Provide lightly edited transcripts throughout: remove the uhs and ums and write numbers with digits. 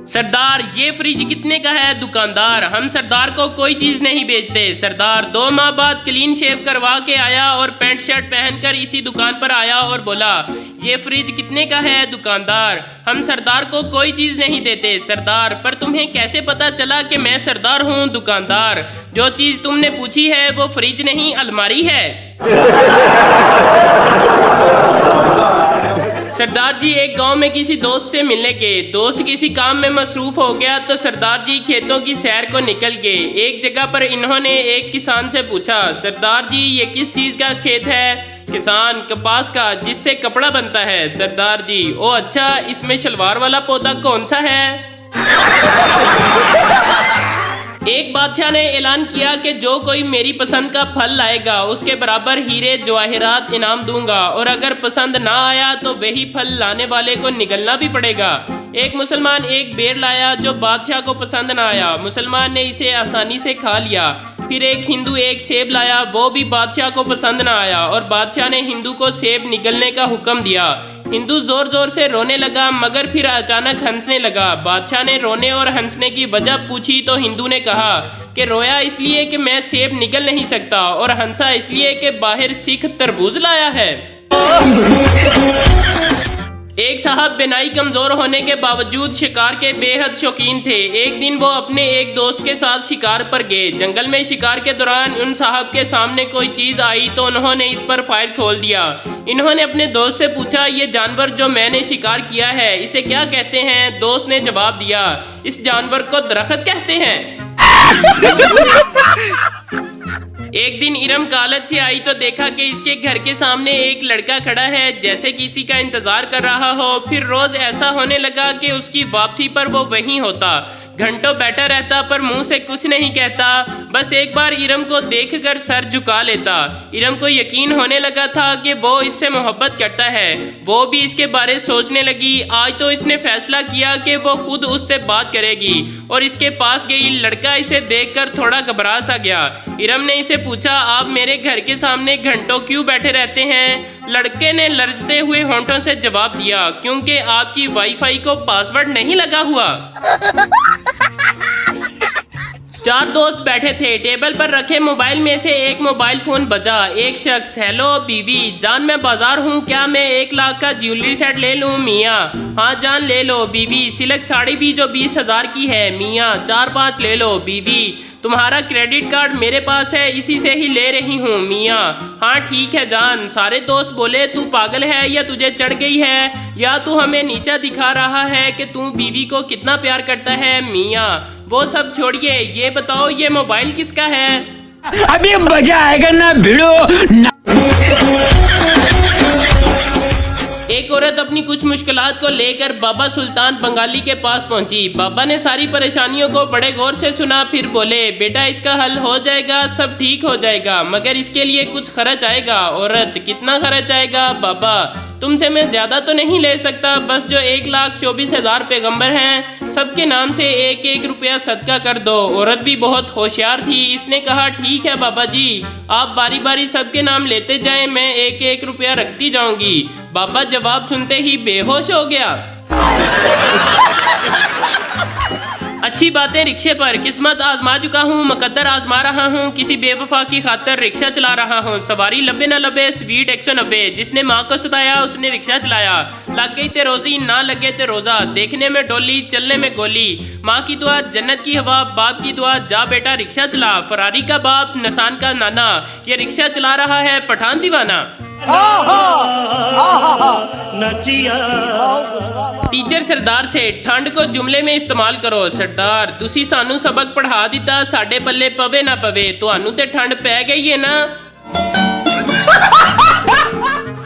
सरदार ये फ्रिज कितने का है? दुकानदार, हम सरदार को कोई चीज नहीं बेचते। सरदार 2 माह बाद क्लीन शेव करवा के आया और पैंट शर्ट पहनकर इसी दुकान पर आया और बोला ये फ्रिज कितने का है? दुकानदार, हम सरदार को कोई चीज नहीं देते। सरदार, पर तुम्हें कैसे पता चला कि मैं सरदार हूँ? दुकानदार, जो चीज तुमने पूछी है वो फ्रिज नहीं अलमारी है। सरदार जी एक गांव में किसी दोस्त से मिलने गए। दोस्त किसी काम में मसरूफ हो गया तो सरदार जी खेतों की सैर को निकल गए। एक जगह पर इन्होंने एक किसान से पूछा, सरदार जी ये किस चीज का खेत है? किसान, कपास का, जिससे कपड़ा बनता है। सरदार जी, ओ अच्छा, इसमें शलवार वाला पौधा कौन सा है? एक बादशाह ने ऐलान किया कि जो कोई मेरी पसंद का फल लाएगा उसके बराबर हीरे जवाहरात इनाम दूंगा, और अगर पसंद ना आया तो वही फल लाने वाले को निगलना भी पड़ेगा। एक मुसलमान एक बेर लाया जो बादशाह को पसंद ना आया। मुसलमान ने इसे आसानी से खा लिया। फिर एक हिंदू एक सेब लाया, वो भी बादशाह को पसंद ना आया और बादशाह ने हिंदू को सेब निगलने का हुक्म दिया। हिंदू जोर जोर से रोने लगा मगर फिर अचानक हंसने लगा। बादशाह ने रोने और हंसने की वजह पूछी तो हिंदू ने कहा कि रोया इसलिए कि मैं सेब निगल नहीं सकता, और हंसा इसलिए कि बाहर सिख तरबूज लाया है। एक साहब बिनाई कमजोर होने के बावजूद शिकार के बेहद शौकीन थे। एक दिन वो अपने एक दोस्त के साथ शिकार पर गए। जंगल में शिकार के दौरान उन साहब के सामने कोई चीज आई तो उन्होंने इस पर फायर खोल दिया। इन्होंने अपने दोस्त से पूछा, ये जानवर जो मैंने शिकार किया है इसे क्या कहते हैं? दोस्त ने जवाब दिया, इस जानवर को दरख्त कहते हैं। एक दिन इरम कॉलेज से आई तो देखा कि इसके घर के सामने एक लड़का खड़ा है जैसे किसी का इंतजार कर रहा हो। फिर रोज ऐसा होने लगा कि उसकी वापसी पर वो वहीं होता, घंटों बैठा रहता पर मुंह से कुछ नहीं कहता। बस एक बार इरम को देखकर सर झुका लेता। इरम को यकीन होने लगा था कि वो इससे मोहब्बत करता है। वो भी इसके बारे सोचने लगी। आज तो इसने फैसला किया कि वो खुद उससे बात करेगी और इसके पास गई। लड़का इसे देखकर थोड़ा घबरा सा गया। इरम ने इसे पूछा, आप मेरे घर के सामने घंटों क्यों बैठे रहते हैं? लड़के ने लरजते हुए होंठों से जवाब दिया, क्योंकि आपकी वाईफाई को पासवर्ड नहीं लगा हुआ। 4 दोस्त बैठे थे। टेबल पर रखे मोबाइल में से एक मोबाइल फोन बजा। एक शख्स, हेलो बीवी जान, मैं बाजार हूँ, क्या मैं 1 लाख का ज्वेलरी सेट ले लूँ? मियाँ, हाँ जान ले लो। बीवी, सिल्क साड़ी भी जो 20,000 की है। मियाँ, 4-5 ले लो। बीवी, तुम्हारा क्रेडिट कार्ड मेरे पास है, इसी से ही ले रही हूँ। मियाँ, हाँ ठीक है जान। सारे दोस्त बोले, तू पागल है या तुझे चढ़ गई है, या तू हमें नीचा दिखा रहा है कि तू बीवी को कितना प्यार करता है? मियाँ, वो सब छोड़िए, ये बताओ ये मोबाइल किसका है? अभी मजा आएगा ना भिड़ो ना। एक औरत अपनी कुछ मुश्किलात को लेकर बाबा सुल्तान बंगाली के पास पहुंची। बाबा ने सारी परेशानियों को बड़े गौर से सुना। फिर बोले, बेटा इसका हल हो जाएगा, सब ठीक हो जाएगा, मगर इसके लिए कुछ खर्च आएगा। औरत, कितना खर्च आएगा? बाबा, तुमसे मैं ज्यादा तो नहीं ले सकता, बस जो 1,24,000 पैगंबर हैं सबके नाम से 1-1 रुपया सदका कर दो। औरत भी बहुत होशियार थी, इसने कहा, ठीक है बाबा जी, आप बारी बारी सबके नाम लेते जाएं, मैं 1-1 रुपया रखती जाऊंगी। बाबा जवाब सुनते ही बेहोश हो गया। अच्छी बातें रिक्शे पर, किस्मत आजमा चुका हूँ, मुकद्दर आजमा रहा हूँ, किसी बेवफा की खातर रिक्शा चला रहा हूँ। सवारी लबे ना लबे, स्पीड 190, जिसने माँ को सताया उसने रिक्शा चलाया। लग गई ते रोजी, ना लगे ते रोजा, देखने में डोली चलने में गोली। माँ की दुआ जन्नत की हवा, बाप की दुआ जा बेटा रिक्शा चला। फरारी का बाप नसान का नाना, ये रिक्शा चला रहा है पठान दीवाना। टीचर सरदार से, ठंड को जुमले में इस्तेमाल करो। सरदार, तुसी सानू सबक पढ़ा दिता, साडे पल्ले पवे ना पवे, तुहानू ते ठंड पै गई है ना।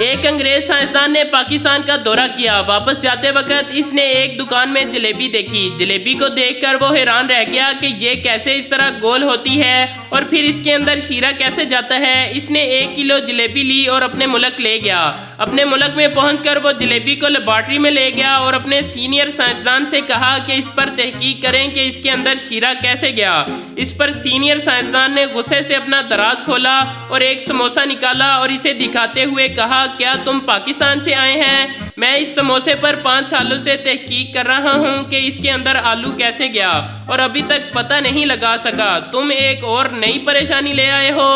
एक अंग्रेज साइंसदान ने पाकिस्तान का दौरा किया। वापस जाते वक्त इसने एक दुकान में जलेबी देखी। जलेबी को देखकर वो हैरान रह गया कि ये कैसे इस तरह गोल होती है और फिर इसके अंदर शीरा कैसे जाता है। इसने 1 किलो जलेबी ली और अपने मुल्क ले गया। अपने मुल्क में पहुंचकर वो जलेबी को लेबॉर्ट्री में ले गया और अपने सीनियर साइंसदान से कहा कि इस पर तहकीक करें कि इसके अंदर शीरा कैसे गया। इस पर सीनियर साइंसदान ने गुस्से से अपना दराज खोला और एक समोसा निकाला और इसे दिखाते हुए कहा क्या तुम पाकिस्तान से आए हैं? मैं इस समोसे पर 5 सालों से तहकीक कर रहा हूँ कि इसके अंदर आलू कैसे गया और अभी तक पता नहीं लगा सका। तुम एक और नई परेशानी ले आए हो।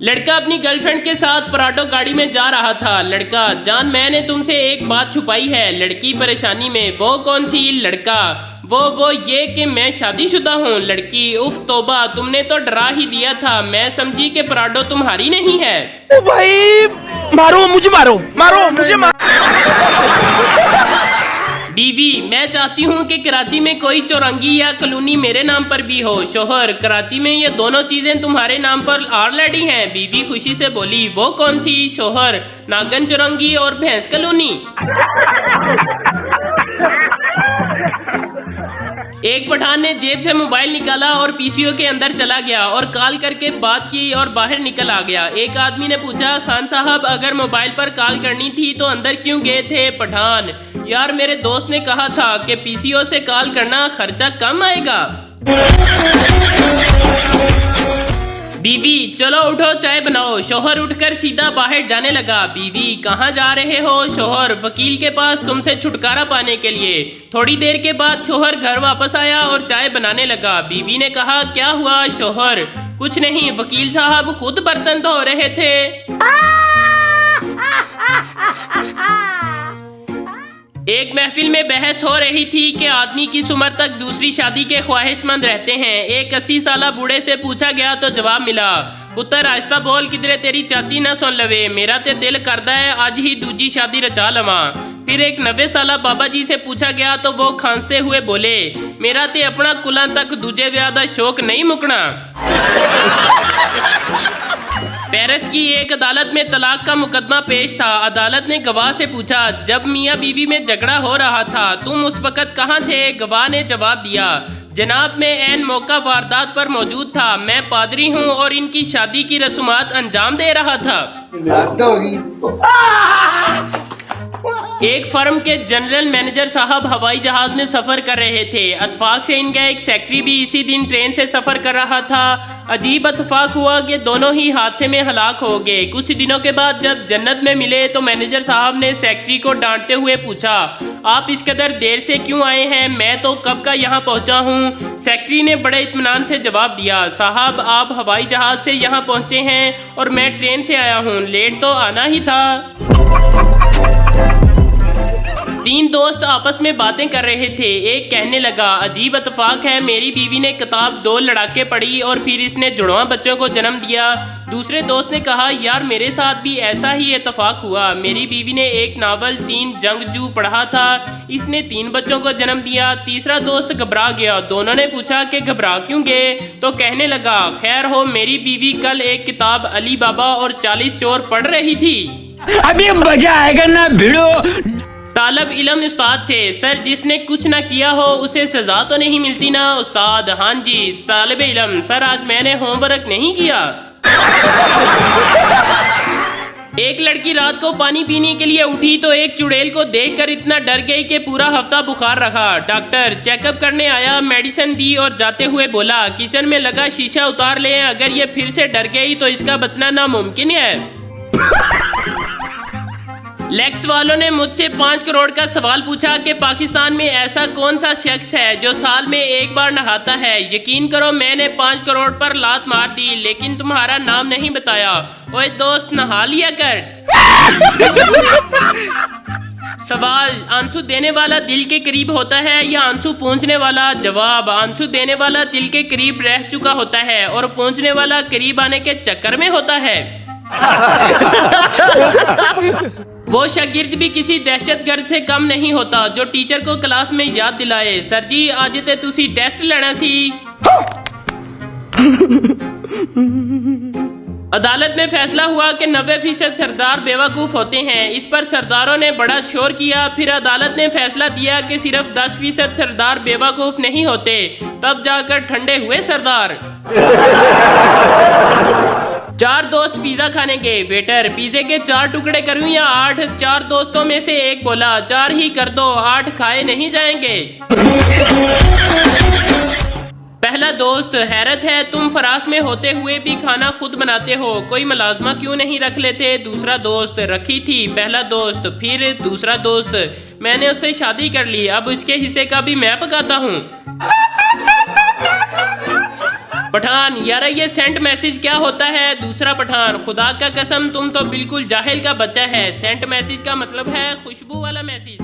लड़का अपनी गर्लफ्रेंड के साथ पराडो गाड़ी में जा रहा था। लड़का, जान मैंने तुमसे एक बात छुपाई है। लड़की परेशानी में, वो कौन सी? लड़का, वो ये कि मैं शादीशुदा हूँ। लड़की, उफ तौबा, तुमने तो डरा ही दिया था। मैं समझी कि पराडो तुम्हारी नहीं है। ओ भाई, मारो मुझे, मारो मुझे, बीवी, मैं चाहती हूँ कि कराची में कोई चौरंगी या कॉलोनी मेरे नाम पर भी हो। शोहर, कराची में ये दोनों चीजें तुम्हारे नाम पर ऑलरेडी हैं। बीवी खुशी से बोली, वो कौन सी? शोहर, नागन चौरंगी और भैंस कॉलोनी। एक पठान ने जेब से मोबाइल निकाला और पीसीओ के अंदर चला गया और कॉल करके बात की और बाहर निकल आ गया। एक आदमी ने पूछा, खान साहब अगर मोबाइल पर कॉल करनी थी तो अंदर क्यों गए थे? पठान, यार मेरे दोस्त ने कहा था कि पीसीओ से कॉल करना खर्चा कम आएगा। बीवी, चलो उठो चाय बनाओ। शोहर उठकर सीधा बाहर जाने लगा। बीवी, कहाँ जा रहे हो? शोहर, वकील के पास तुमसे छुटकारा पाने के लिए। थोड़ी देर के बाद शोहर घर वापस आया और चाय बनाने लगा। बीवी ने कहा, क्या हुआ? शोहर, कुछ नहीं, वकील साहब खुद बर्तन धो रहे थे। एक महफिल में बहस हो रही थी कि आदमी किस उम्र तक दूसरी शादी के ख्वाहिशमंद रहते हैं। एक 80 साला बूढ़े से पूछा गया तो जवाब मिला, पुत्र आहिस्ता बोल, किधरे तेरी चाची ना सुन लवे। मेरा ते दिल करदा है आज ही दूजी शादी रचा लवा। फिर एक 90 साला बाबा जी से पूछा गया तो वो खांसते हुए बोले, मेरा ते अपना कुलां तक दूजे ब्याह दा शौक नहीं मुकना। पेरिस की एक अदालत में तलाक का मुकदमा पेश था। अदालत ने गवाह से पूछा, जब मियाँ बीवी में झगड़ा हो रहा था तुम उस वक्त कहाँ थे? गवाह ने जवाब दिया, जनाब मैं ऐन मौका वारदात पर मौजूद था। मैं पादरी हूँ और इनकी शादी की रस्मात अंजाम दे रहा था। एक फर्म के जनरल मैनेजर साहब हवाई जहाज में सफर कर रहे थे। अतफाक से इनका एक सेक्रेटरी भी इसी दिन ट्रेन से सफर कर रहा था। अजीब अतफाक हुआ कि दोनों ही हादसे में हलाक हो गए। कुछ दिनों के बाद जब जन्नत में मिले तो मैनेजर साहब ने सेक्रेटरी को डांटते हुए पूछा, आप इस कदर देर से क्यों आए हैं? मैं तो कब का यहाँ पहुँचा हूँ। सेक्रेटरी ने बड़े इत्मीनान से जवाब दिया, साहब आप हवाई जहाज से यहाँ पहुँचे हैं और मैं ट्रेन से आया हूँ, लेट तो आना ही था। तीन दोस्त आपस में बातें कर रहे थे। एक कहने लगा, अजीब इत्तेफाक है, मेरी बीवी ने किताब 2 लड़ाके पढ़ी और फिर इसने जुड़वा बच्चों को जन्म दिया। दूसरे दोस्त ने कहा, यार मेरे साथ भी ऐसा ही इत्तेफाक हुआ। मेरी बीवी ने एक नावल 3 जंगजू पढ़ा था, इसने 3 बच्चों को जन्म दिया। तीसरा दोस्त घबरा गया। दोनों ने पूछा कि घबरा क्यों गए? तो कहने लगा, खैर हो, मेरी बीवी कल एक किताब अली बाबा और 40 चोर पढ़ रही थी। अभी मजा आएगा ना भिड़ो। तालब इल्म उस्ताद से, सर जिसने कुछ ना किया हो उसे सजा तो नहीं मिलती ना? उस्ताद, हाँ जी। तालिब इल्म, सर आज मैंने होमवर्क नहीं किया। एक लड़की रात को पानी पीने के लिए उठी तो एक चुड़ैल को देखकर इतना डर गई कि पूरा हफ्ता बुखार रखा। डॉक्टर चेकअप करने आया, मेडिसिन दी और जाते हुए बोला, किचन में लगा शीशा उतार ले, अगर ये फिर से डर गई तो इसका बचना नामुमकिन है। लेक्स वालों ने मुझसे 5 करोड़ का सवाल पूछा कि पाकिस्तान में ऐसा कौन सा शख्स है जो साल में एक बार नहाता है। यकीन करो मैंने 5 करोड़ पर लात मार दी, लेकिन तुम्हारा नाम नहीं बताया। ओए दोस्त, नहा लिया कर। सवाल, आंसू देने वाला दिल के करीब होता है या आंसू पहुंचने वाला? जवाब, आंसू देने वाला दिल के करीब रह चुका होता है और पहुंचने वाला करीब आने के चक्कर में होता है। वो शागिर्द भी किसी दहशतगर्द से कम नहीं होता जो टीचर को क्लास में याद दिलाए, सर जी आज ते तुसी टेस्ट लेना सी। अदालत में फैसला हुआ कि 90% सरदार बेवकूफ होते हैं। इस पर सरदारों ने बड़ा शोर किया। फिर अदालत ने फैसला दिया कि सिर्फ 10% सरदार बेवकूफ नहीं होते। तब जाकर ठंडे हुए सरदार। 4 दोस्त पिज्जा खाने गए। वेटर, पिज्जे के 4 टुकड़े करूं या 8? 4 दोस्तों में से एक बोला, 4 ही कर दो, 8 खाए नहीं जाएंगे। पहला दोस्त, हैरत है तुम फरास में होते हुए भी खाना खुद बनाते हो, कोई मुलाजमा क्यों नहीं रख लेते। दूसरा दोस्त, रखी थी। पहला दोस्त, फिर दूसरा दोस्त, मैंने उससे शादी कर ली, अब इसके हिस्से का भी मैं पकाता हूँ। पठान, यार ये सेंट मैसेज क्या होता है। दूसरा पठान, खुदा का कसम तुम तो बिल्कुल जाहिल का बच्चा है, सेंट मैसेज का मतलब है खुशबू वाला मैसेज।